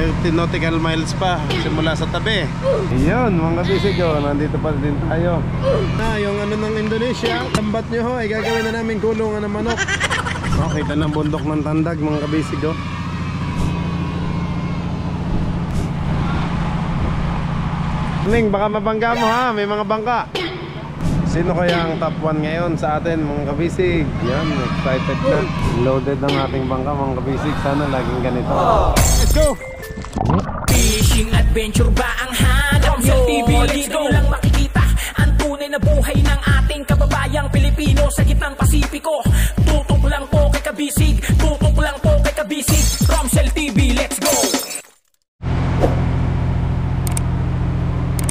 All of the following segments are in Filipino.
30 nautical miles pa simula sa tabi. Ayun mga kabisig, nandito pa din tayo. Yung ano ng Indonesia, tambat nyo ho, ay gagawin na namin kulungan ng manok. Kita ng bundok ng Tandag mga kabisig. Ning, baka mabangga mo ha, may mga bangka. Sino kaya ang top 1 ngayon sa atin mga kabisig? Yan, excited na. Loaded ang ating bangka mga kabisig. Sana laging ganito. Let's go! Fishing adventure ba ang hanap nyo? Dito lang makikita ang tunay na buhay ng ating kababayang Pilipino sa gitnang Pasipiko. Tutok lang po kay kabisig, tutok lang po kay kabisig. Romsel TV, let's go!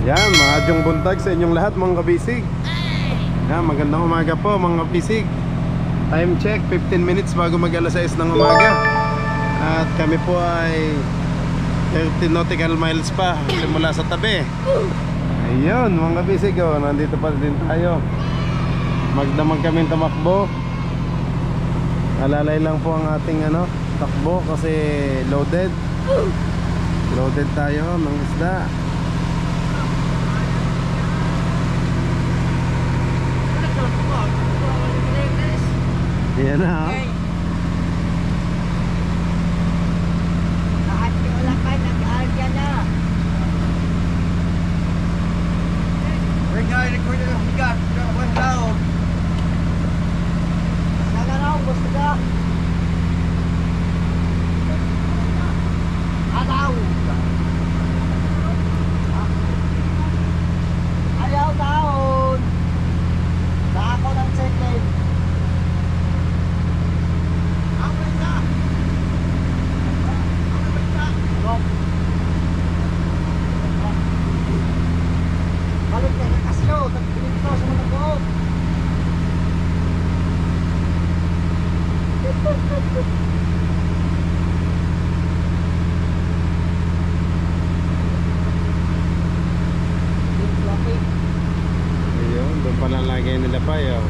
Yan, maadyong buntag sa inyong lahat mga kabisig. Yan, magandang umaga po mga kabisig. Time check, 15 minutes bago mag alas 6 ng umaga. At kami po ay 30 nautical miles pa simula sa tabi. Ayun mga kabisig, nandito pa din tayo. Magdamag kaming tamakbo. Alalay lang po ang ating takbo kasi loaded. Loaded tayo ng isda. Yan na ha. Lahat yung lakay nag-aarya na. Ring ay record ng higat. One down. Sana raw gusto ka. Ayaw. Ayaw taon. Sa ako ng second. Balik na ng kasyo, tagpilit ko sa mga buhok. Ayun, doon pala lagay nila pa yun.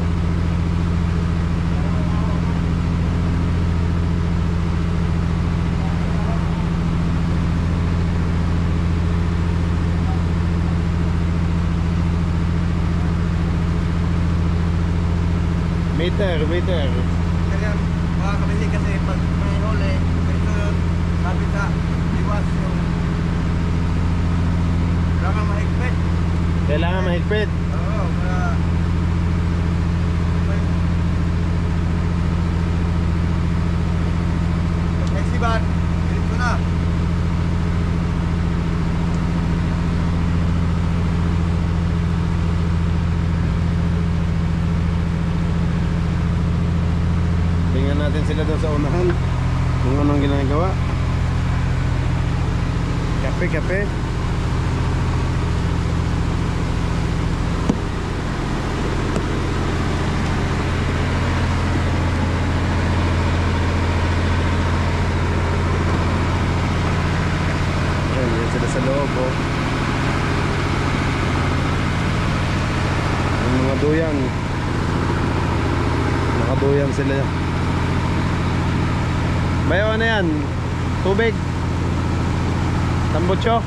Meter. Kaya mga kabisig kasi pag may huli, ito yun, sabi sa iwas yung kailangan mahigpit. Kailangan mahigpit. Oo, kaya may sibat, pilit ko na. Tingnan natin sila doon sa unahan kung anong ginagawa. Kape. Ayan sila sa loob ang mga duyan. Nakaduyan sila. Bayo na yan, tubig, tambutso.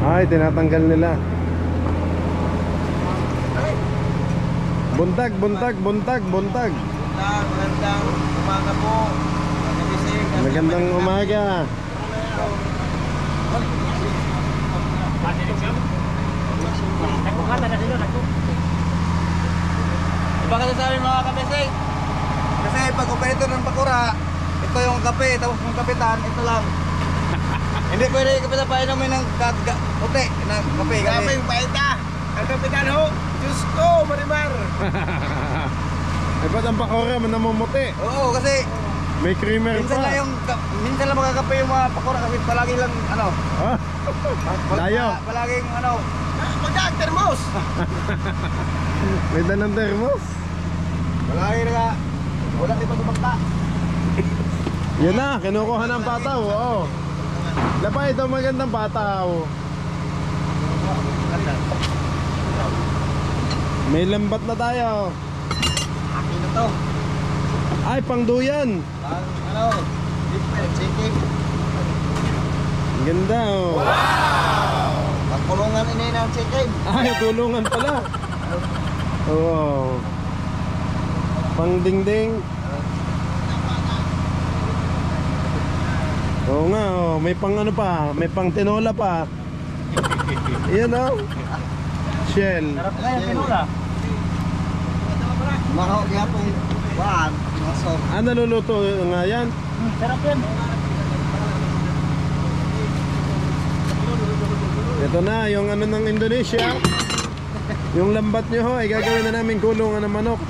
Ay, tinatanggal nila. Buntag. Magandang umaga po. Magandang umaga. Iba kasi sa amin mga kabisig. Kasi pag operator ng pakura, ito yung kape, tapos yung kapitan, ito lang. Hindi pwede yung kapitan pa inumin ng puti na kape. Kape yung paita. Ang kapitan ho, Diyos ko, Marimar. Ay ba't ang pakura man namumuti? Oo, kasi may creamer minsan pa. Minsan lang magkakape yung mga pakura kasi palagi lang Layo. Palaging magdaag termos. May dalang termos. Palagi na wala di pagkabangka. Yan na, kinukuha ng pataw. Oo. Lapa ito magandang pataw. May lambat na tayo. Akin na to. Ay, pangduyan. Ano? Chicken. Ang ganda oh. Pagkulungan ini ng chicken. Ay, tulungan pala. Oo. Pang dingding. Oo nga oh, may pang ano pa, may pang tinola pa. Yan oh. Shell. Sarap na yung pinula. Maho kaya pong waan. Masok. Ah, naluluto nga yan. Sarap yan. Ito na, yung ano ng Indonesia. Yung lambat nyo ho, ay gagawin na namin kulungan ng manok.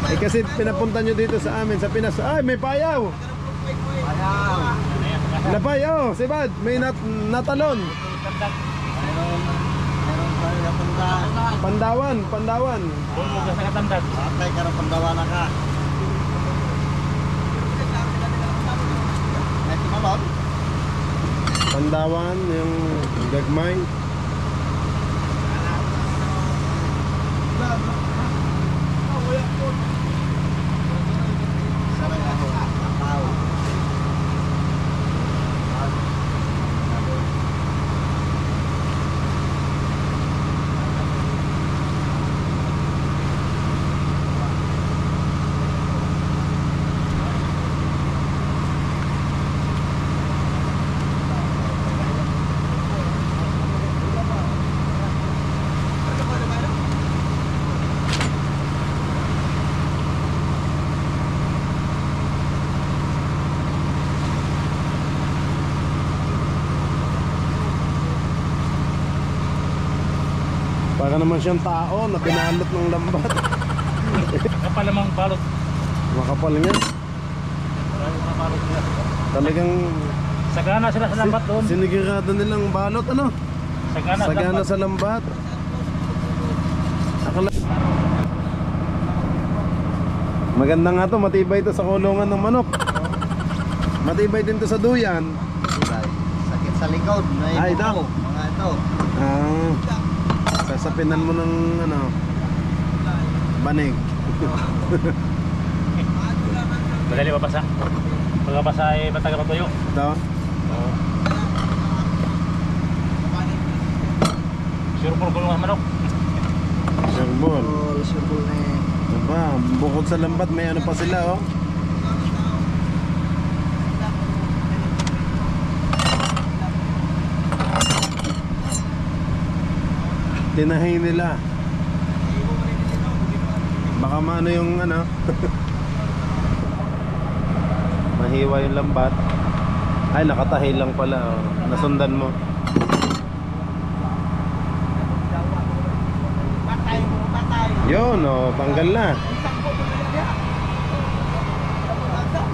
Eh kasi pinapunta nyo dito sa amin, sa Pinas. Ay, may payaw! Ayaw. Lapay, oh, sibad, may natalon. Meron pa yung pundahan. Pandawan, Pandawan. Bumog sa katamdag. Patay ka ng pandawan na ka. May tumalon. Pandawan, yung gagmay. Sarang ako. Tao. Para naman siyang tao na binalot ng lambat. Kapal namang balot. Makapal nga. Maraming mga balot nila. Talagang Sagana sila sa lambat doon. sinigurado nilang balot ano? Sagana sa lambat. Akala... Maganda nga to, matibay to sa kulungan ng manok. Matibay din to sa duyan. Sakit sa likod. Ay, ito. Mga ito. Ah, sasapinan mo ng ano, banig. Madali mabasa. Pagkabasa ay matagal matuyo. Ito. Oo. Sure po gulungan manok. Sirbol. Sibol na eh. Diba, bukod sa lambat may ano pa sila oh. Tinahay nila. Baka maano yung ano. Mahiwa yung lambat. Ay, nakatahi lang pala oh. Nasundan mo. Yun oh, tanggal na.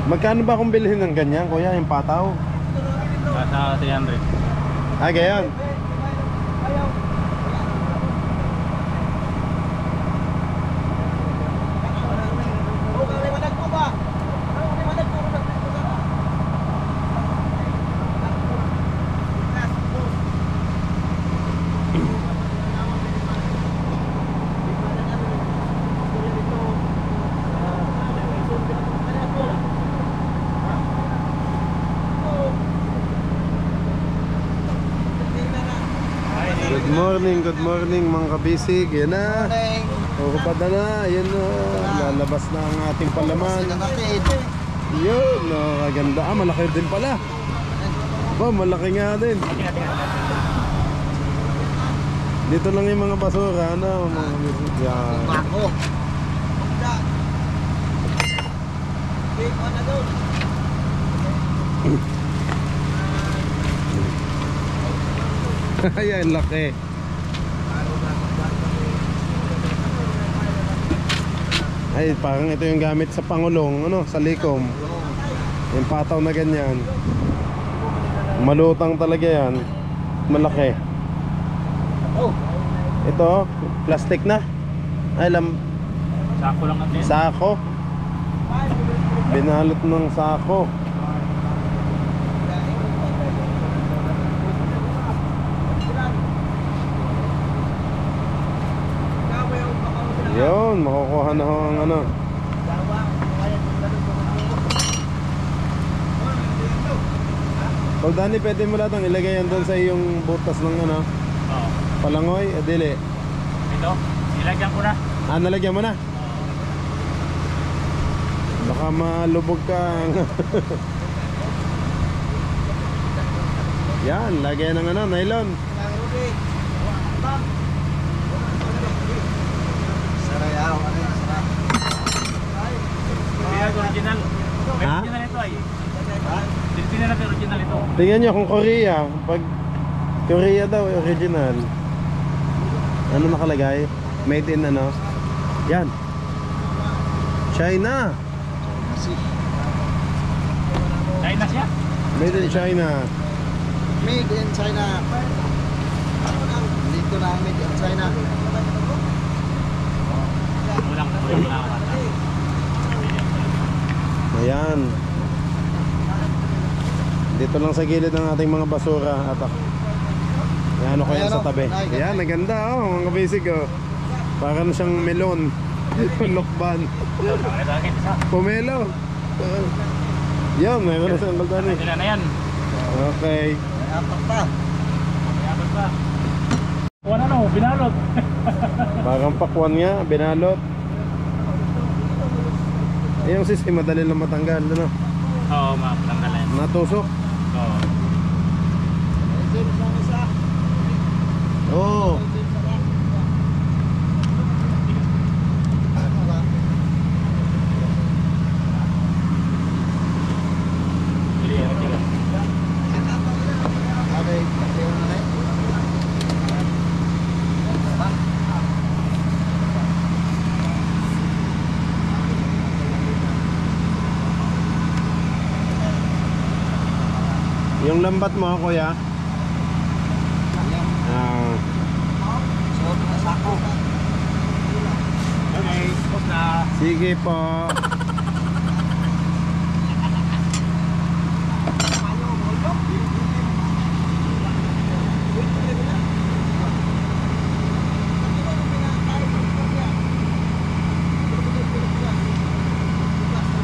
Magkano ba kung bilhin ng ganyan, kuya, yung pataw? Nasa 300. Ah, ganyan. Good morning mga kabisig. Yan na. Ukupad na. Yan na. Lalabas na ang ating palaman. Yun. Kaganda. Ah, malaki din pala. Oh, malaki nga din. Dito lang yung mga basura. Ano, mga kabisig. Yan. Bako. Ayan, laki. Ay, parang ito yung gamit sa pangulong, ano, sa likom. Yung pataw na ganyan. Malutang talaga yan. Malaki. Ito, plastic na. Ay, Sako lang natin. sako. Binalot ng sako. Yun, makukuha na ho ang ano. Pag Dani, pwede mo lang ilagay yan doon sa iyong butas ng ano, Oo. palangoy, dili. Ito, nilagyan ko na. Ah, nalagyan mo na? Baka malubog ka. Yan, lagyan ng ano, nylon. Sarayaw, ano yung sarap? Hindi na original. May Ha? original ito ay. Hindi na original ito. Tingnan nyo kung Korea. Pag Korea daw, original. Ano nakalagay? Made in ano? Yan. China. China siya. Made in China. Made in China. Dito na ang made in China. Kulang na. Ayan. Dito lang sa gilid ng ating mga basura at yan, ano ko yan sa tabi. Ayan, naganda oh, mga basic oh. Para na siyang melon. Lokban. Pomelo. Yan, mayroon na siyang baldan eh. Sila na yan. Okay. Apat pa. Mayabot pa. Wala na, binalot. Parang pakwan nga, binalot. Yung sisi, madali lang matanggal. Ano? Oo, matanggalan. Natusok. Oo. Oo. Bili yan, tigas. Yung lambat mo, kuya. Ah, Okay, tapos na. sige po.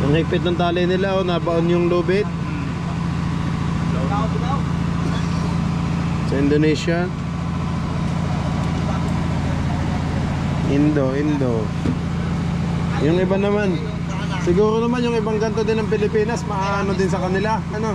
Ang higpit ng tali nila, oh, nabaon yung lubid. Sa Indonesia. Indo. Yung iba naman, siguro naman yung ibang kanto din ng Pilipinas, maano din sa kanila. Ano?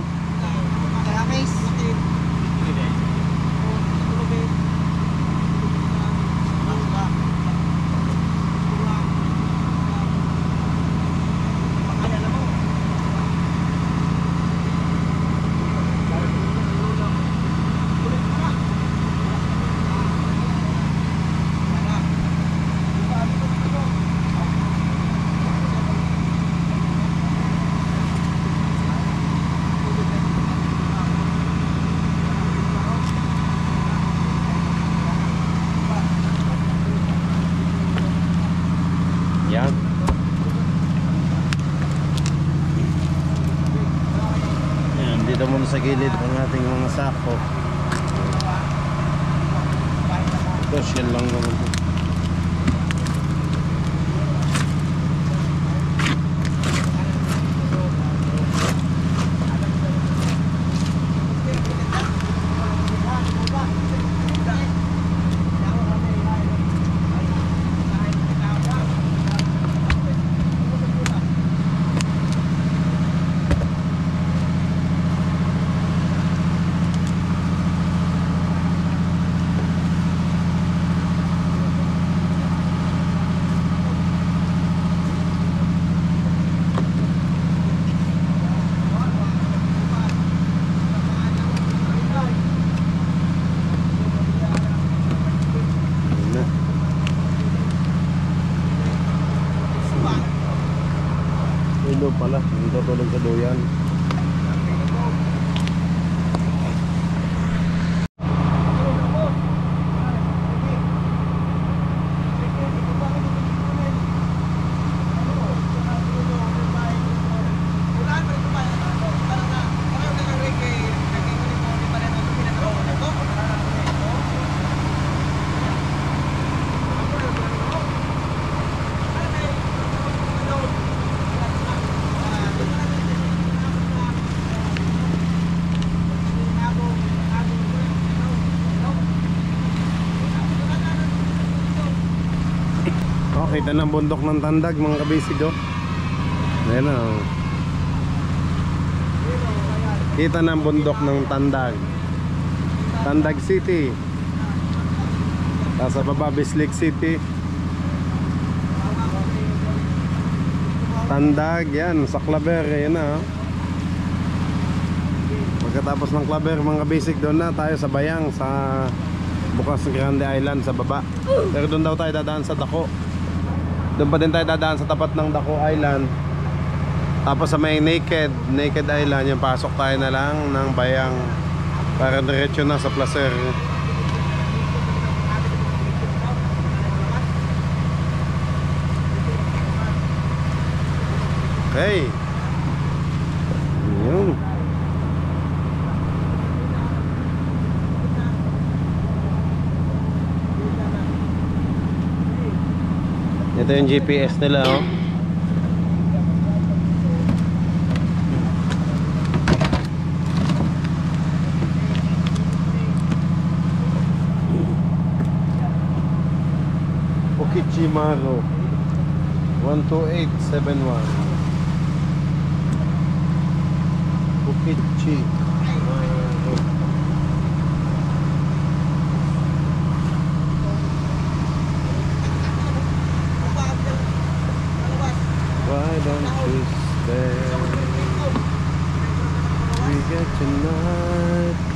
Yan. Yan, dito muna sa gilid ang ating mga sako. Ito, shell lang naman ito. Ilo pala, yung tutulog sa duyan. Kita ng bundok ng Tandag mga kabisig oh. Ayan na oh. Kita ng bundok ng Tandag, Tandag City. Tapos sa baba Bislik City, Tandag yan sa Claver. Ayan na oh. Pagkatapos ng Claver mga kabisig, doon na tayo sa Bayang, sa bukas Grande Island sa baba. Pero doon daw tayo dadaan sa Dako. Doon pa din tayo dadaan sa tapat ng Dako Island. Tapos sa may Naked Island, yung pasok tayo na lang ng Bayang para diretso na sa Placer. Okay. Yun. Ito yung GPS nila oh. Okichimaro 12871 Okichimaro. Why don't you stay? We get tonight.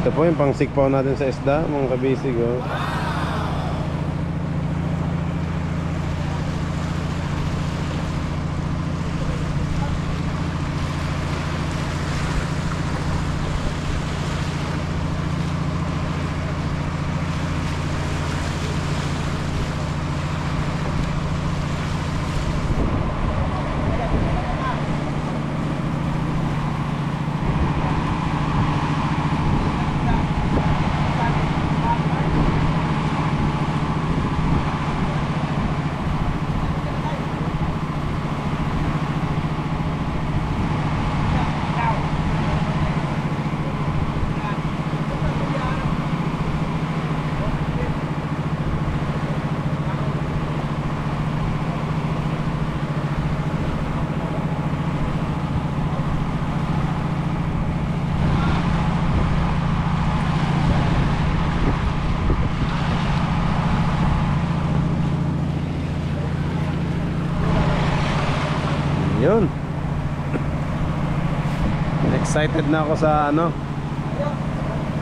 Ito po yung pangsikpaw natin sa isda mga kabisig oh. Yun. Excited na ako sa ano,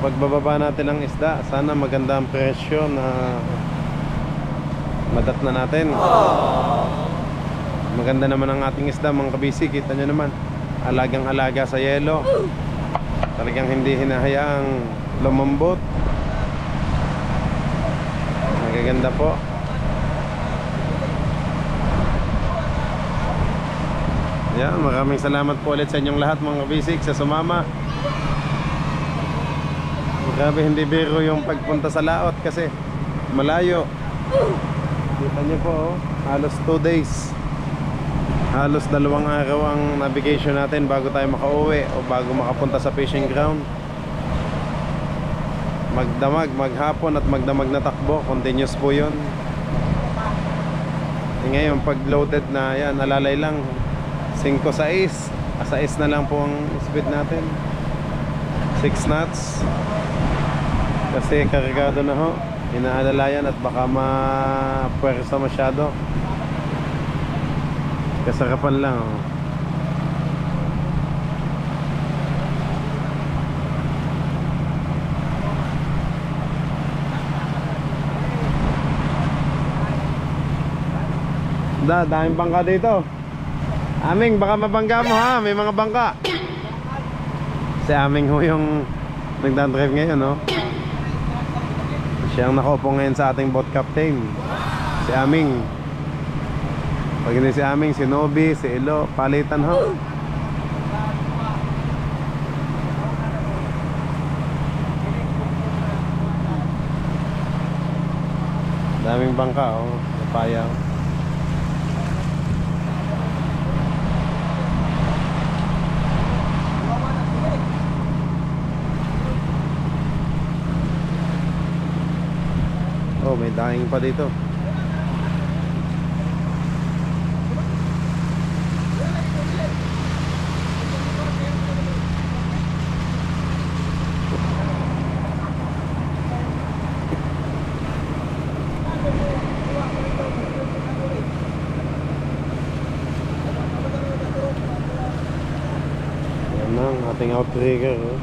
pagbababa natin ng isda. Sana maganda ang presyo na madat na natin. Maganda naman ang ating isda mga kabisi. Kita nyo naman, alagang alaga sa yelo. Talagang hindi hinahayaang lumambot. Magaganda po. Yan, maraming salamat po ulit sa inyong lahat mga kabisig sa sumama. Grabe, hindi biro yung pagpunta sa laot kasi malayo. Kita nyo po, oh, halos 2 days. Halos 2 araw ang navigation natin bago tayo makauwi o bago makapunta sa fishing ground. Magdamag, maghapon at magdamag na takbo. Continuous po yun. Ngayon pag loaded na yan, alalay lang 5-6 na lang po ang speed natin. 6 knots kasi kargado na ho. Inaalalayan at baka mapuwersa masyado. Kasarapan lang oh. Daming bangka dito. Aming, baka mabangga mo ha. May mga bangka. Si Aming ho yung nagdadrive ngayon no. Siyang nakaupo ngayon sa ating boat captain. Si Aming. Pag hindi si Aming, si Nobi, si Elo, palitan ho. Daming bangka oh. Napaya oh. Oh, may daing pa dito. Yan ang ating outrigger oh.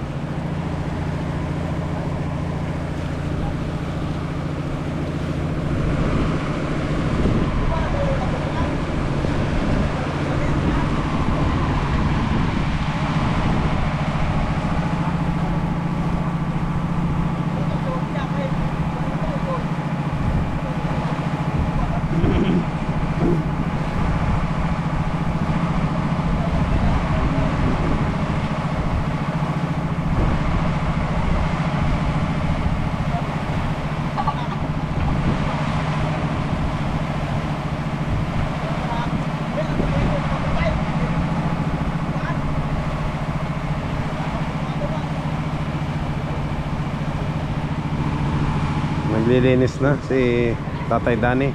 Naglilinis na si Tatay Danny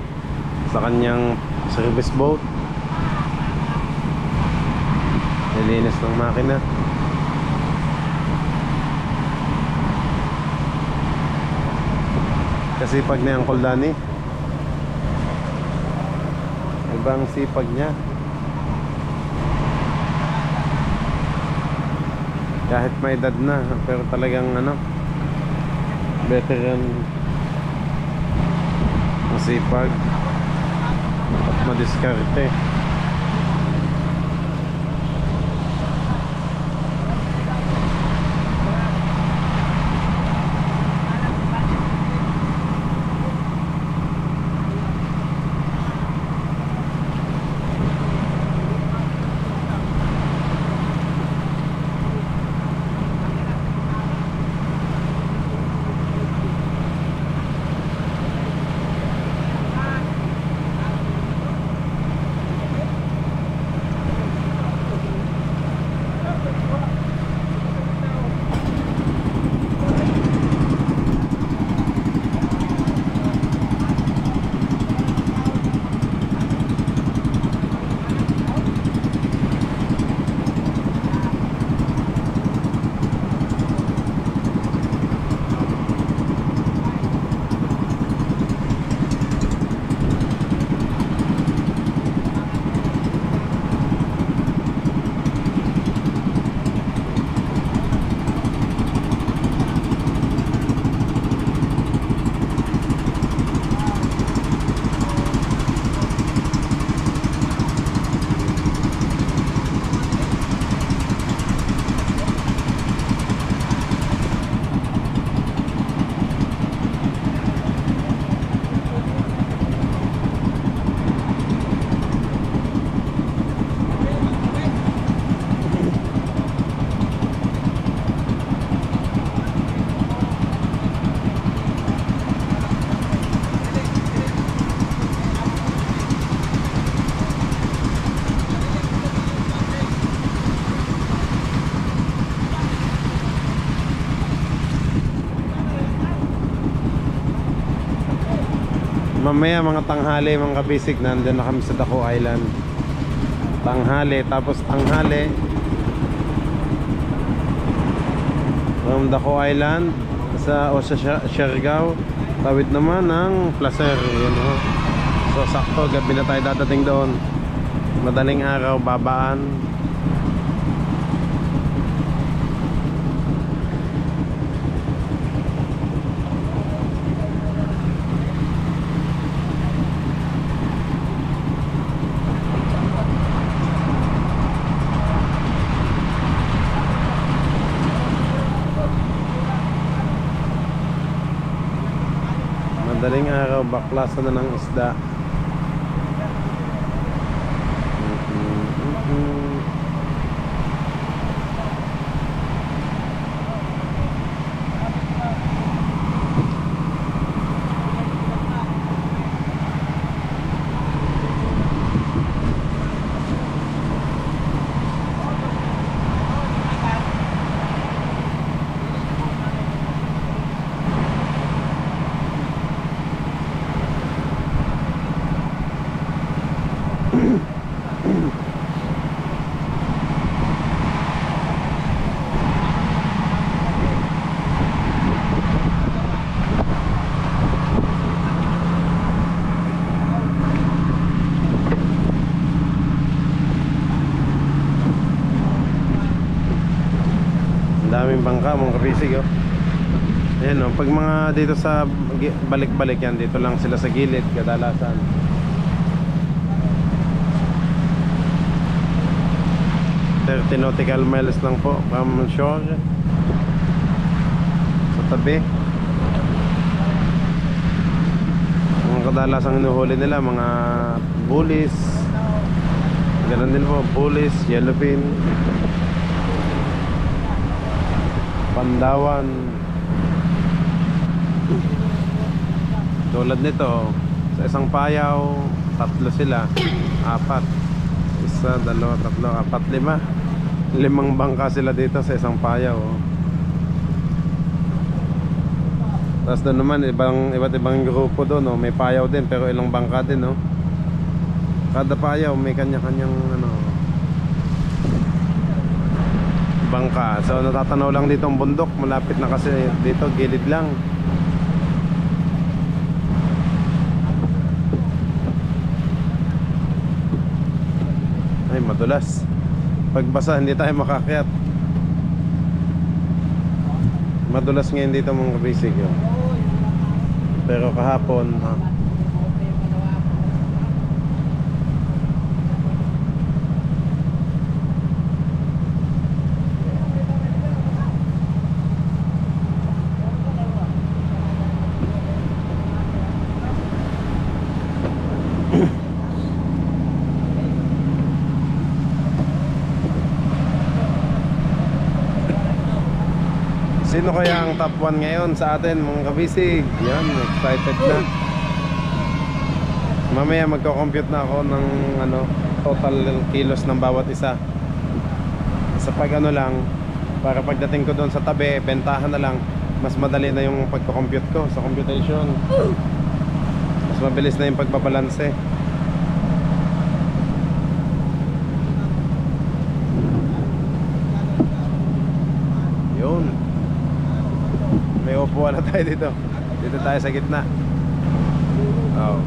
sa kanyang service boat. Nilinis ng makina. Kasi pag na Uncle Danny, ibang sipag niya. Kahit may edad na, pero talagang ano, veteran, masipag at madiskarte. Mamaya mga tanghali mga kabisig, nandun na kami sa Daco Island. Tanghali, tapos tanghali from Daco Island sa Siargao, tawid naman ng Placer, yun o. So sakto, gabi na tayo dadating doon. Madaling araw, babaan. Madaling araw, baklasan na ng isda. Daming bangka mga kabisig oh. Ayan oh, pag mga dito sa balik-balik yan, dito lang sila sa gilid kadalasan. $30 nautical miles lang po from shore. Sa tabi. Mga kadalasang inuhuli nila, mga bullies. Ganun din po, bullies, yellowfin, Pandawan. Tulad nito, sa isang payaw, 3 sila, 4. 1, 2, 3, 4, 5. 5 bangka sila dito sa isang payaw. Tapos doon naman, iba't ibang grupo doon. May payaw din, pero ilang bangka din. Kada payaw may kanya-kanyang bangka. So natatanaw lang dito ang bundok. Malapit na kasi dito, gilid lang. Ay, madulas. Pagbasa hindi tayo makakyat. Madulas ngayon dito mga kabisig yun. Pero kahapon sino kaya ang top 1 ngayon sa atin mga kabisig? Yan, excited na. Mamaya magko-compute na ako ng total kilos ng bawat isa. Sa pag lang, para pagdating ko doon sa tabi, bentahan na lang. Mas madali na yung pagko-compute ko sa computation. Mas mabilis na yung pagbabalanse. Yun. May upuan na tayo dito. Dito tayo sa gitna. Oh.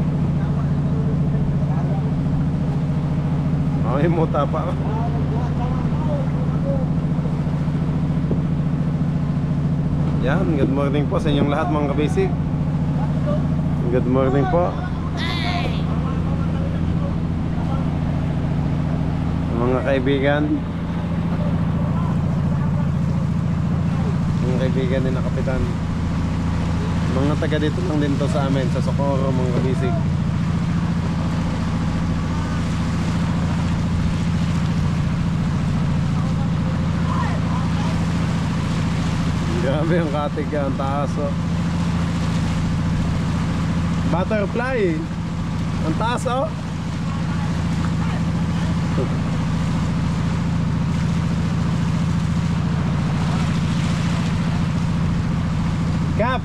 May muta pa. Yan, good morning po sa inyong lahat mga kabisig. Good morning po. Mga kaibigan. Kaibigan din na kapitan. Mga taga dito lang din to sa amin, sa Socorro mga kabisig. Grabe yung katig, ang taas oh. Butterfly, ang taas oh. Cap.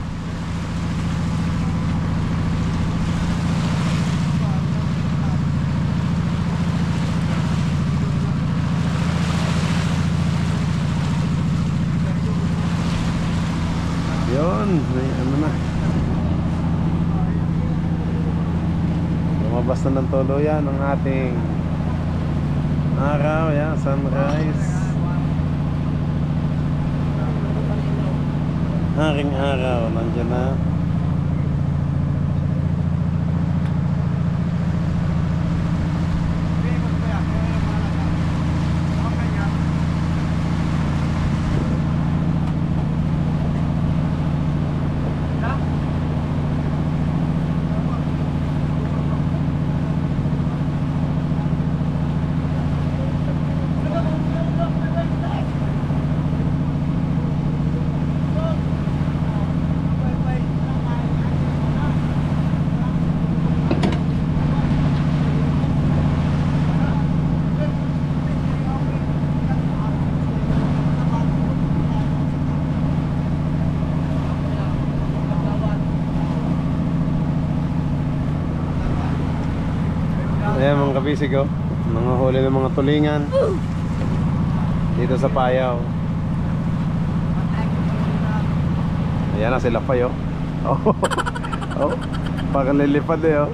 ano na. Lumabas na ng tuluyan ang ating araw, yan, sunrise. Haring araw, nandiyan na. Ayan mga kabisig, oh. Nanguhuli ng mga tulingan dito sa Payaw. Ayan na sila pa, oh. Oh, parang lilipad eh, oh.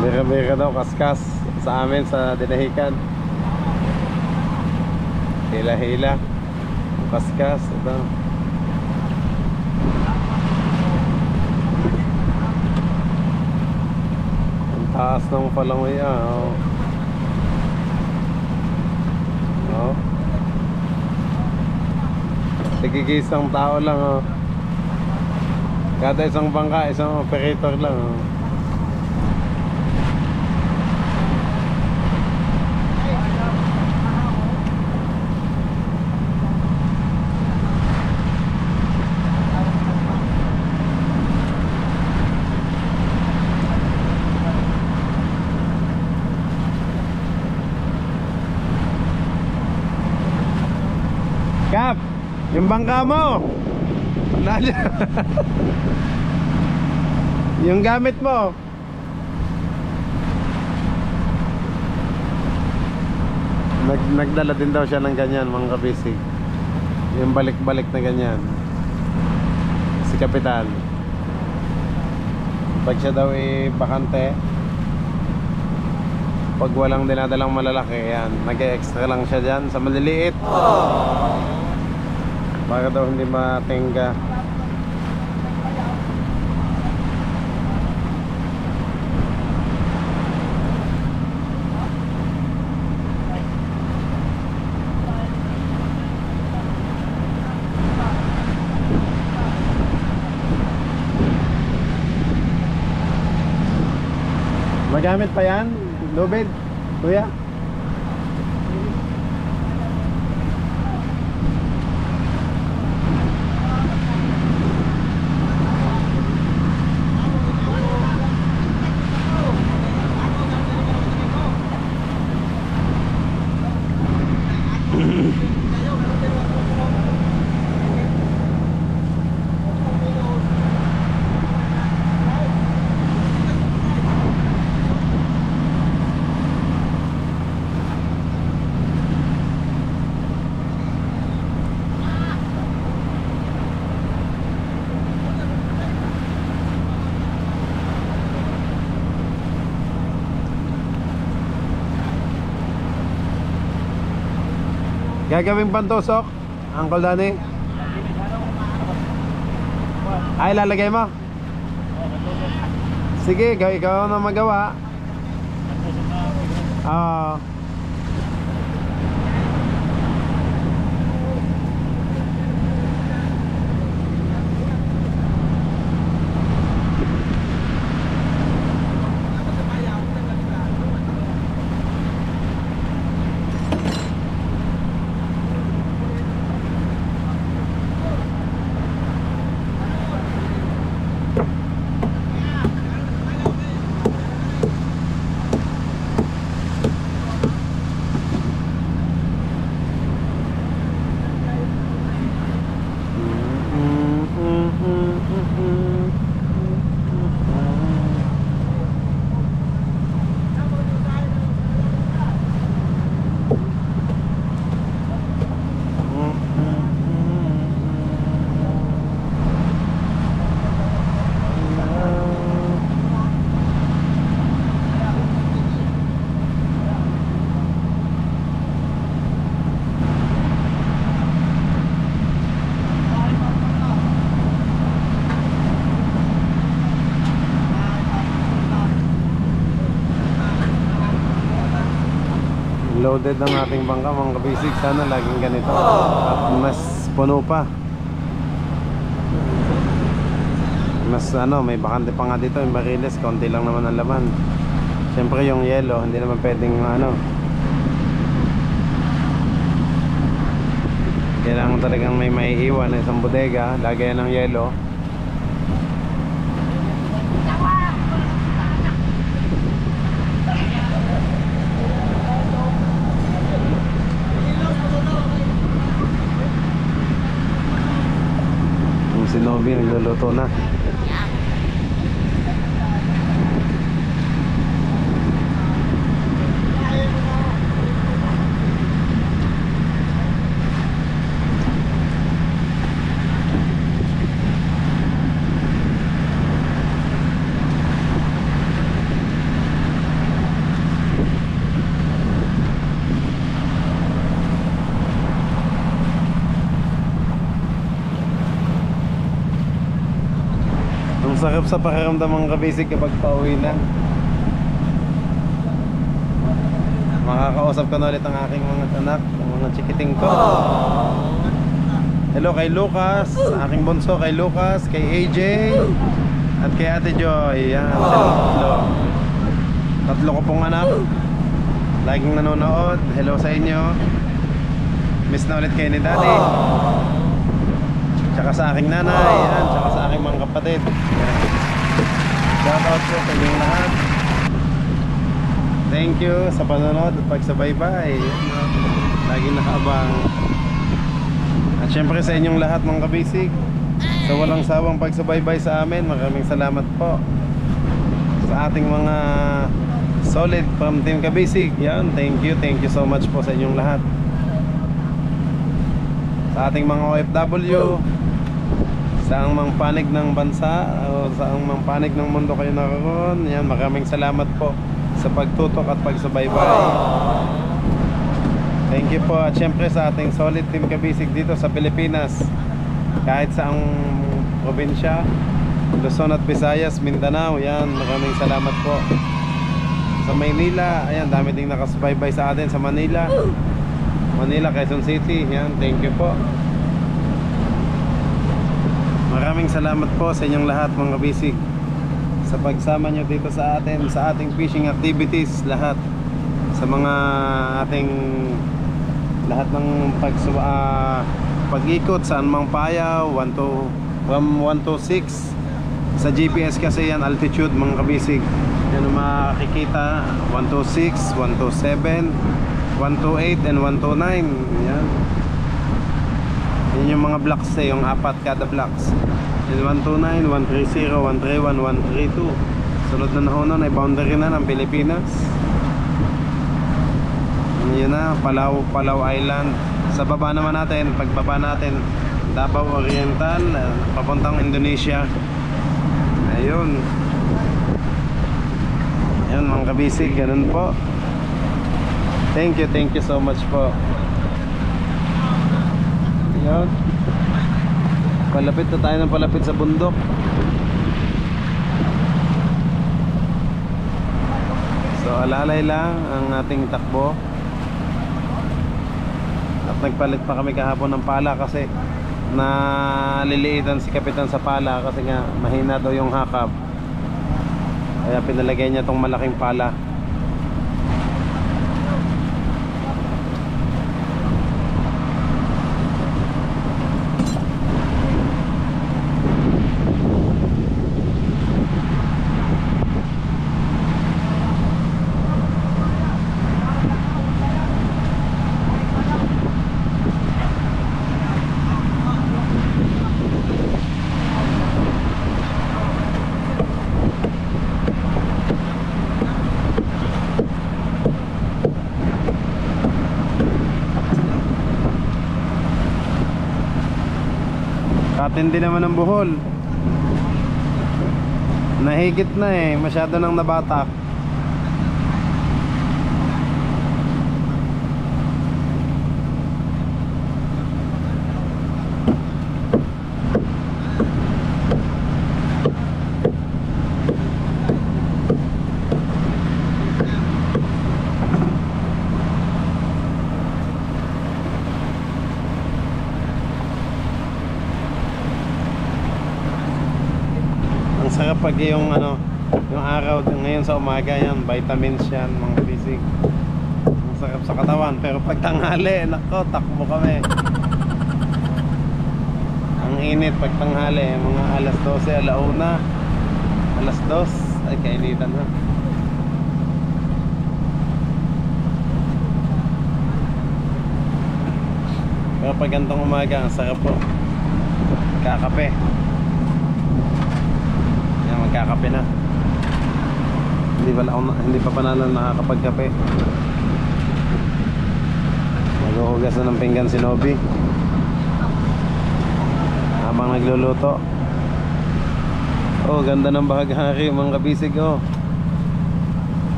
Mira-mira daw, kaskas sa amin sa Dinahican. Hila-hila, kaskas, ito. Taas ng palangoy, oh. Oh. Tigigisang tao lang, oh. Kada isang bangka, isang operator lang, oh. Kap, yung bangka mo yung gamit mo nagdala din daw siya ng ganyan mga kabisig. Yung balik-balik na ganyan si Kapitan. Pag siya daw bakante, pag walang dinadalang malalaki, yan, nag-extra lang siya dyan sa maliliit. Baka daw hindi matingga. Magamit pa yan? Lubid, kuya? Gagawing pantusok, Uncle Danny? Ay, lalagay mo? Sige, ikaw na magawa. Oo. Loaded ang ating bangka mga kabisig. Sana laging ganito at mas puno pa. Mas may bakante pa nga dito, yung Mariles, konti lang naman ang laman. Siyempre yung yelo, hindi naman pwedeng kailangan talagang may maiiwan na isang bodega, lagayan ng yelo. Yung si Novi nagluluto na. Ang sakap sa pakiramdam mga kabisig kapag pauwi na. Makakausap ko na ulit ang aking mga anak, ang mga chikiting ko. Hello kay Lucas, aking bunso kay Lucas, kay AJ at kay Ate Joy. Yan, tatlo ko pong anak, laging nanonood. Hello sa inyo. Miss na ulit kayo ni Daddy, tsaka sa aking nanay, yan, tsaka sa aking mga kapatid. Shout out po sa inyong lahat. Thank you sa panonood at pagsabaybay. Lagi nakaabang. At syempre sa inyong lahat mga kabisig, sa walang sawang pagsabaybay sa amin, maraming salamat po. Sa ating mga solid from Team Kabisig, yan, thank you so much po sa inyong lahat. Sa ating mga OFW, saang mang panig ng bansa o saang mang panig ng mundo kayo naroon, yan, maraming salamat po sa pagtutok at pagsubaybay. Thank you po. At syempre sa ating solid Team Kabisig dito sa Pilipinas, kahit saang probinsya, Luzon at Visayas, Mindanao, yan, maraming salamat po. Sa Maynila, ayan, dami ding nakasubaybay sa atin sa Manila, Quezon City, yan, thank you po. Maraming salamat po sa inyong lahat mga kabisig sa pagsama nyo dito sa atin, sa ating fishing activities, lahat sa mga ating lahat ng pag-ikot saan mang payaw, from 1 to 6 sa GPS kasi yan altitude mga kabisig. Yan ang makikita, 1 to 6, 1 to 7, 1 to 8 and 1 to 9. Yan. Yan yung mga blocks yung apat kada blocks. 129, 130, 131, 132. Sunod na nahonon ay boundary na ng Pilipinas. Yun na, Palau Island. Sa baba naman natin, pagbaba natin, Davao Oriental, papuntang Indonesia. Ayun. Ayun mga kabisig, ganun po. Thank you so much po. Ayun. Palapit na tayo ng palapit sa bundok. So alalay lang ang ating takbo. At nagpalit pa kami kahapon ng pala kasi naliliitan si Kapitan sa pala kasi nga mahina daw yung hakap. Kaya pinalagay niya tong malaking pala. Katindi naman ang buhol. Nahigit na masyado nang nabatak. pag yung ano, yung araw ngayon sa umaga yan, vitamins yan mga bisig. Ang sarap sa katawan. Pero pag tanghali, nako, takbo kami. Ang init pag tanghali, mga alas 12, alauna, alas 2, ay kainitan na. Pero pag gantong umaga, ang sarap po. Kakape. Yan, magkakape na. Hindi pa panalan nakakapagkape. Maghuhugas na ng pinggan si Nobby habang nagluluto. Oh, ganda ng bahaghari mga kabisig. Oh,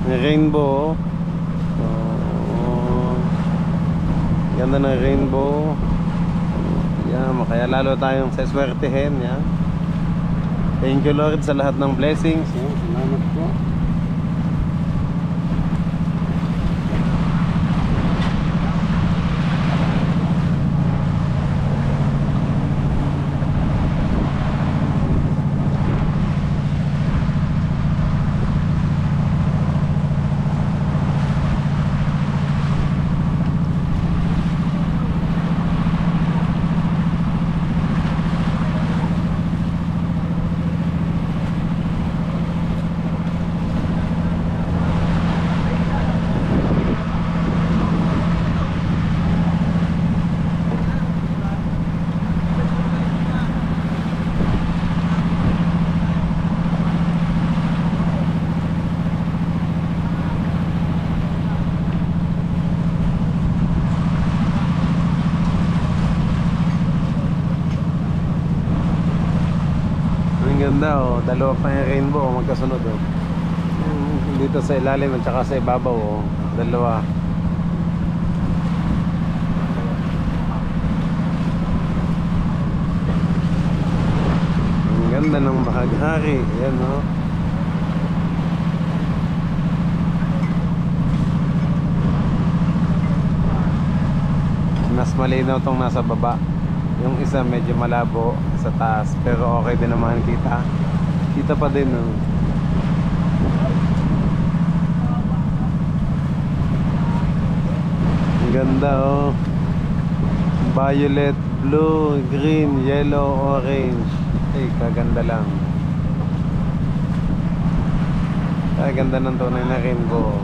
may rainbow. Oh, ganda ng rainbow. Yan, kaya lalo tayong seswertehin. Yan. Thank you Lord sa lahat ng blessings. Yan, salamat po. Ganda oh, dalawa pa yung rainbow magkasunod oh. Dito sa ilalim at saka sa ibabaw oh, dalawa. Ang ganda ng bahaghari. Yan oh. Mas malinaw tong nasa baba. Yung isa medyo malabo sa taas, pero okay din naman kita. Kita pa din oh. Ang ganda oh. Violet, blue, green, yellow, orange. Ay, kaganda lang. Kaganda ng tunay na rainbow.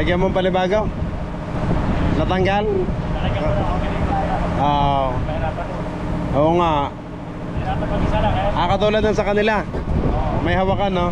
Lagyan mo palibago? Natanggal? Nalagyan ko na ako kanina. Oo. Mahirapan mo. Oo nga. Mahirapan mag-isa lang eh. Katulad ng sa kanila. May hawakan, no?